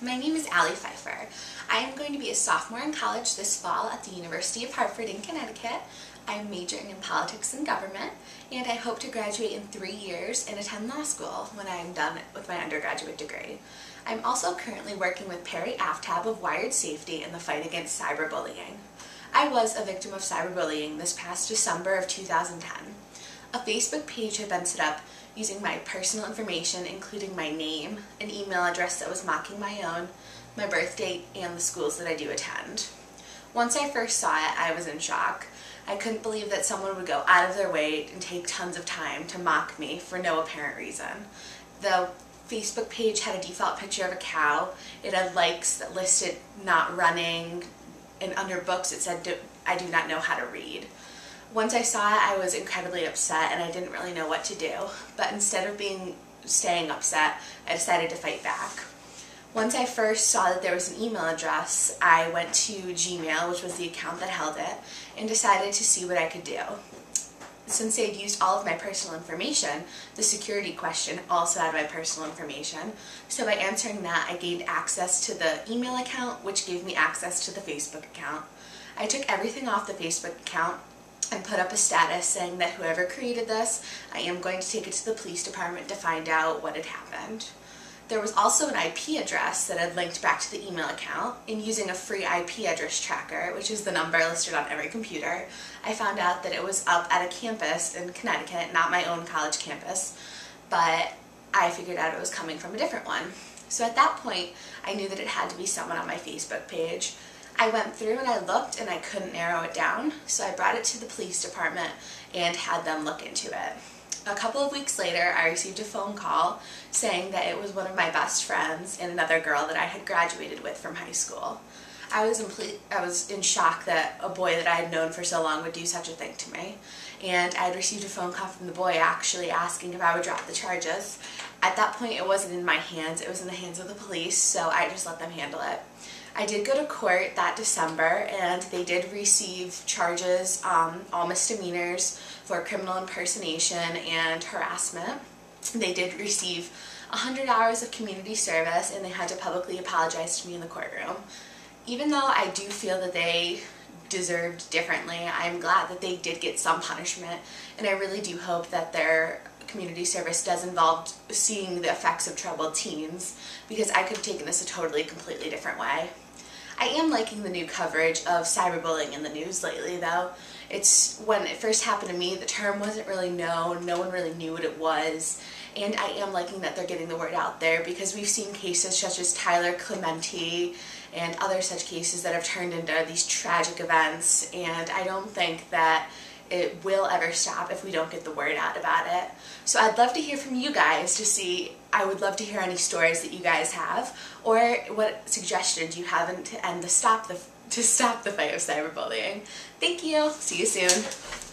My name is Allie Pfeiffer. I am going to be a sophomore in college this fall at the University of Hartford in Connecticut. I'm majoring in politics and government, and I hope to graduate in 3 years and attend law school when I am done with my undergraduate degree. I'm also currently working with Perry Aftab of Wired Safety in the fight against cyberbullying. I was a victim of cyberbullying this past December of 2010. A Facebook page had been set up using my personal information, including my name, an email address that was mocking my own, my birth date, and the schools that I do attend. Once I first saw it, I was in shock. I couldn't believe that someone would go out of their way and take tons of time to mock me for no apparent reason. The Facebook page had a default picture of a cow. It had likes that listed not running, and under books it said, I do not know how to read. Once I saw it, I was incredibly upset and I didn't really know what to do. But instead of staying upset, I decided to fight back. Once I first saw that there was an email address, I went to Gmail, which was the account that held it, and decided to see what I could do. Since they'd used all of my personal information, the security question also had my personal information. So by answering that, I gained access to the email account, which gave me access to the Facebook account. I took everything off the Facebook account and put up a status saying that whoever created this, I am going to take it to the police department to find out what had happened. There was also an IP address that had linked back to the email account, and using a free IP address tracker, which is the number listed on every computer, I found out that it was up at a campus in Connecticut, not my own college campus, but I figured out it was coming from a different one. So at that point, I knew that it had to be someone on my Facebook page. I went through and I looked and I couldn't narrow it down, so I brought it to the police department and had them look into it. A couple of weeks later, I received a phone call saying that it was one of my best friends and another girl that I had graduated with from high school. I was in shock that a boy that I had known for so long would do such a thing to me. And I had received a phone call from the boy actually asking if I would drop the charges. At that point, it wasn't in my hands, it was in the hands of the police, so I just let them handle it. I did go to court that December, and they did receive charges, all misdemeanors for criminal impersonation and harassment. They did receive 100 hours of community service, and they had to publicly apologize to me in the courtroom. Even though I do feel that they deserved differently, I'm glad that they did get some punishment, and I really do hope that their community service does involve seeing the effects of troubled teens, because I could have taken this a completely different way. I am liking the new coverage of cyberbullying in the news lately, though. When it first happened to me, the term wasn't really known, no one really knew what it was, and I am liking that they're getting the word out there, because we've seen cases such as Tyler Clementi and other such cases that have turned into these tragic events, and I don't think that it will ever stop if we don't get the word out about it. So I'd love to hear from you guys I would love to hear any stories that you guys have, or what suggestions you have to stop the fight of cyberbullying. Thank you. See you soon.